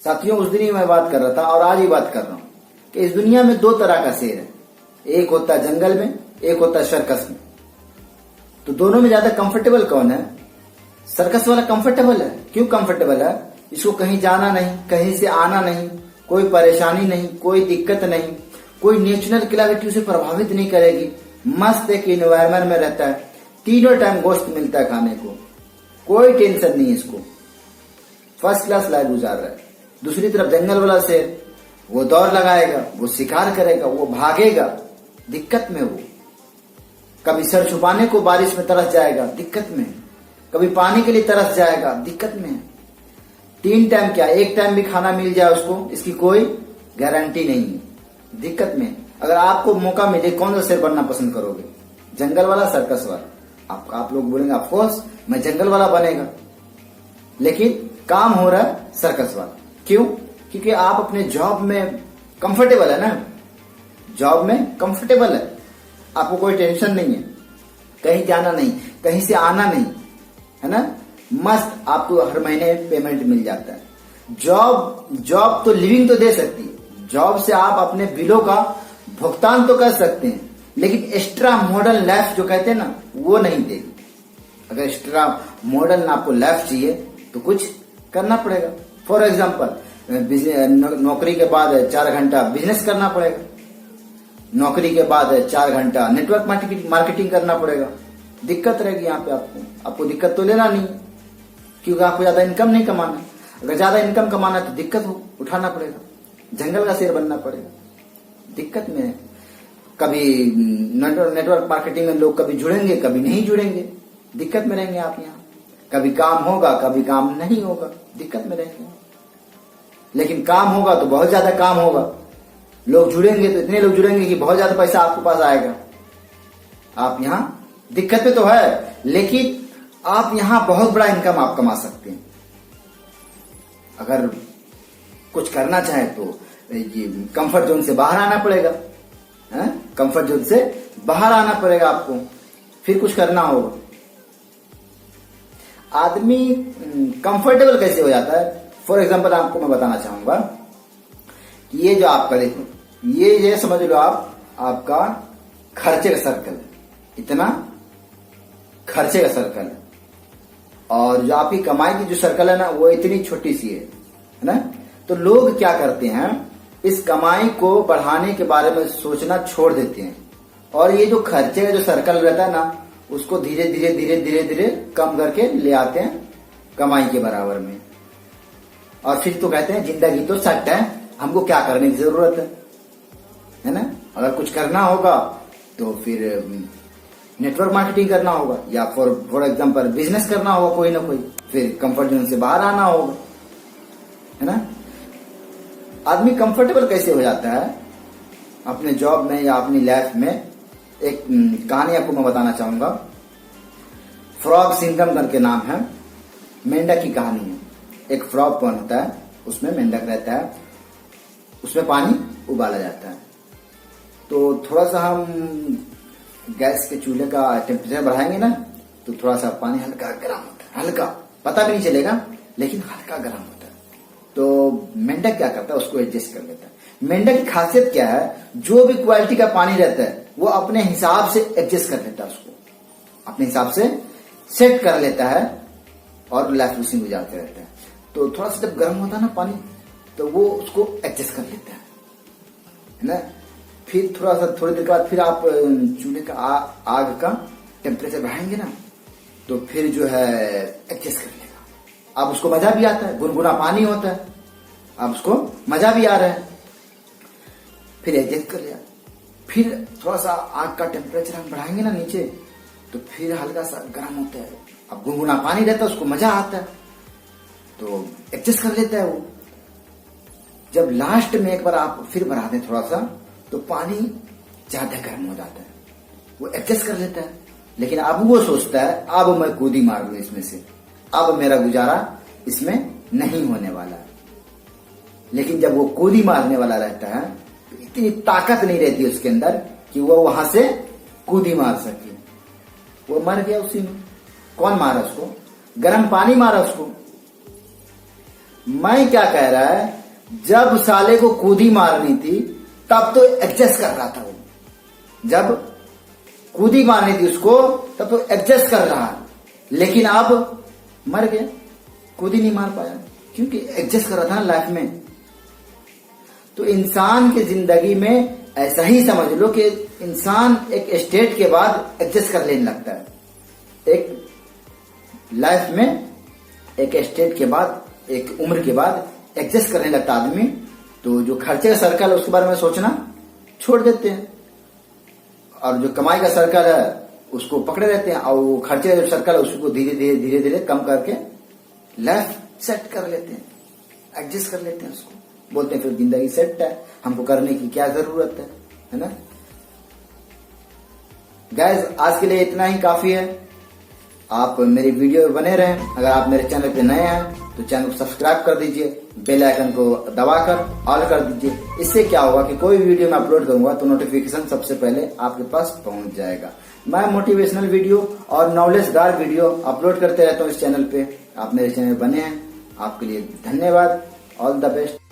साथियों, उस दिन ही मैं बात कर रहा था और आज ही बात कर रहा हूं कि इस दुनिया में दो तरह का शेर है। एक होता है जंगल में, एक होता है सर्कस में। तो दोनों में ज्यादा कंफर्टेबल कौन है? सर्कस वाला कंफर्टेबल है। क्यों कंफर्टेबल है? इसको कहीं जाना नहीं, कहीं से आना नहीं, कोई परेशानी नहीं, कोई दिक्कत नहीं, कोई नेचुरल क्लैरिटी उसे प्रभावित नहीं करेगी। मस्त एक इन्वायरमेंट में रहता है, तीनों टाइम गोश्त मिलता है खाने को, कोई टेंशन नहीं इसको, फर्स्ट क्लास लाइफ गुजार रहा है। दूसरी तरफ जंगल वाला शेर, वो दौड़ लगाएगा, वो शिकार करेगा, वो भागेगा, दिक्कत में वो कभी सर छुपाने को बारिश में तरस जाएगा, दिक्कत में, कभी पानी के लिए तरस जाएगा, दिक्कत में। 3 टाइम क्या, 1 टाइम भी खाना मिल जाए उसको, इसकी कोई गारंटी नहीं है, दिक्कत में। अगर आपको मौका मिले कौन सा शेर बनना पसंद करोगे? जंगल वाला, सर्कस वाला? आप लोग बोलेंगे ऑफ कोर्स मैं जंगल वाला बनेगा, लेकिन काम हो रहा है सर्कस वाला। क्यों? क्योंकि आप अपने जॉब में कंफर्टेबल है ना, जॉब में कंफर्टेबल है, आपको कोई टेंशन नहीं है, कहीं जाना नहीं, कहीं से आना नहीं, है ना, मस्त, आपको हर महीने पेमेंट मिल जाता है। जॉब तो लिविंग तो दे सकती है, जॉब से आप अपने बिलों का भुगतान तो कर सकते हैं, लेकिन एक्स्ट्रा मॉडर्न लाइफ जो कहते हैं ना, वो नहीं देगी। अगर एक्स्ट्रा मॉडर्न आपको लाइफ चाहिए तो कुछ करना पड़ेगा। फॉर एग्जाम्पल, नौकरी के बाद 4 घंटा बिजनेस करना पड़ेगा, नौकरी के बाद 4 घंटा नेटवर्क मार्केटिंग करना पड़ेगा। दिक्कत रहेगी यहाँ पे, आपको दिक्कत तो लेना नहीं, क्योंकि आपको ज्यादा इनकम नहीं कमाना। अगर ज्यादा इनकम कमाना तो दिक्कत उठाना पड़ेगा, जंगल का शेर बनना पड़ेगा, दिक्कत में है। कभी नेटवर्क मार्केटिंग में लोग कभी जुड़ेंगे, कभी नहीं जुड़ेंगे, दिक्कत में रहेंगे आप यहाँ। कभी काम होगा, कभी काम नहीं होगा, दिक्कत में रहेंगे। लेकिन काम होगा तो बहुत ज्यादा काम होगा, लोग जुड़ेंगे तो इतने लोग जुड़ेंगे कि बहुत ज्यादा पैसा आपके पास आएगा। आप यहाँ दिक्कत में तो है, लेकिन आप यहाँ बहुत बड़ा इनकम आप कमा सकते हैं। अगर कुछ करना चाहे तो ये कंफर्ट जोन से बाहर आना पड़ेगा, कंफर्ट जोन से बाहर आना पड़ेगा आपको, फिर कुछ करना होगा। आदमी कंफर्टेबल कैसे हो जाता है? फॉर एग्जाम्पल आपको मैं बताना चाहूंगा कि ये जो आपका देखो, ये समझ लो आपका खर्चे का सर्कल है, इतना खर्चे का सर्कल है, और जो आपकी कमाई की जो सर्कल है ना, वो इतनी छोटी सी है ना। तो लोग क्या करते हैं, इस कमाई को बढ़ाने के बारे में सोचना छोड़ देते हैं, और ये जो खर्चे का जो सर्कल रहता है ना, उसको धीरे धीरे कम करके ले आते हैं कमाई के बराबर में। और फिर तो कहते हैं जिंदगी तो सेट है, हमको क्या करने की जरूरत है ना। अगर कुछ करना होगा तो फिर नेटवर्क मार्केटिंग करना होगा, या फॉर एग्जांपल बिजनेस करना होगा कोई ना कोई, फिर कंफर्ट जोन से बाहर आना होगा, है ना। आदमी कंफर्टेबल कैसे हो जाता है अपने जॉब में या अपनी लाइफ में? एक कहानी आपको मैं बताना चाहूंगा। फ्रॉग सिंड्रोम करके नाम है, मेंढक की कहानी है। एक फ्रॉग पॉन्ड होता है, उसमें मेंढक रहता है, उसमें पानी उबाला जाता है। तो थोड़ा सा हम गैस के चूल्हे का टेम्परेचर बढ़ाएंगे ना, तो थोड़ा सा पानी हल्का गर्म होता है, हल्का, पता भी नहीं चलेगा, लेकिन हल्का गर्म होता है। तो मेंढक क्या करता है, उसको एडजस्ट कर लेता है। मेंढक की खासियत क्या है, जो भी क्वालिटी का पानी रहता है वो अपने हिसाब से एडजस्ट कर लेता है, उसको अपने हिसाब से सेट कर लेता है और लाइफ उसी में गुजारते रहता है। तो थोड़ा सा जब गर्म होता है ना पानी, तो वो उसको एडजस्ट कर लेता है ना। फिर थोड़ा सा थोड़ी देर के बाद फिर आप चूल्हे का आग का टेम्परेचर बढ़ाएंगे ना, तो फिर जो है एडजस्ट कर लेगा। अब उसको मजा भी आता है, गुनगुना पानी होता है, अब उसको मजा भी आ रहा है, फिर एडजस्ट कर लिया। फिर थोड़ा सा आग का टेम्परेचर हम बढ़ाएंगे ना नीचे, तो फिर हल्का सा गर्म होता है, अब गुनगुना पानी रहता है, उसको मजा आता है, तो एडजस्ट कर लेता है वो। जब लास्ट में एक बार आप फिर बढ़ा दें थोड़ा सा, तो पानी ज्यादा गर्म हो जाता है, वो एडजस्ट कर लेता है। लेकिन अब वो सोचता है अब मैं कूदी मार लूं इसमें से, अब मेरा गुजारा इसमें नहीं होने वाला। लेकिन जब वो कूदी मारने वाला रहता है, तो इतनी ताकत नहीं रहती उसके अंदर कि वो वहां से कूदी मार सके। वो मर गया उसी में। कौन मारा उसको? गर्म पानी मारा उसको। मैं क्या कह रहा है, जब साले को कूदी मारनी थी तब तो एडजस्ट कर रहा था वो, जब कूदी मारनी थी उसको तब तो एडजस्ट कर रहा, लेकिन अब मर गया, कूदी नहीं मार पाया क्योंकि एडजस्ट कर रहा था लाइफ में। तो इंसान की जिंदगी में ऐसा ही समझ लो कि इंसान एक स्टेट के बाद एडजस्ट कर लेने लगता है, एक लाइफ में एक स्टेट के बाद, एक उम्र के बाद एडजस्ट करने लगता आदमी। तो जो खर्चे का सर्कल है उसके बारे में सोचना छोड़ देते हैं, और जो कमाई का सर्कल है उसको पकड़े रहते हैं, और वो खर्चे का जो सर्कल है उसको धीरे धीरे कम करके लाइफ सेट कर लेते हैं, एडजस्ट कर लेते हैं उसको, बोलते हैं फिर जिंदगी सेट है, हमको करने की क्या जरूरत है ना। गाइस आज के लिए इतना ही काफी है। आप मेरी वीडियो में बने रहें। अगर आप मेरे चैनल पे नए हैं तो चैनल को सब्सक्राइब कर दीजिए, बेल आइकन को दबाकर ऑल कर दीजिए। इससे क्या होगा कि कोई वीडियो मैं अपलोड करूंगा तो नोटिफिकेशन सबसे पहले आपके पास पहुंच जाएगा। मैं मोटिवेशनल वीडियो और नॉलेजदार वीडियो अपलोड करते रहता हूं इस चैनल पे। आप मेरे चैनल बने हैं, आपके लिए धन्यवाद। All the best.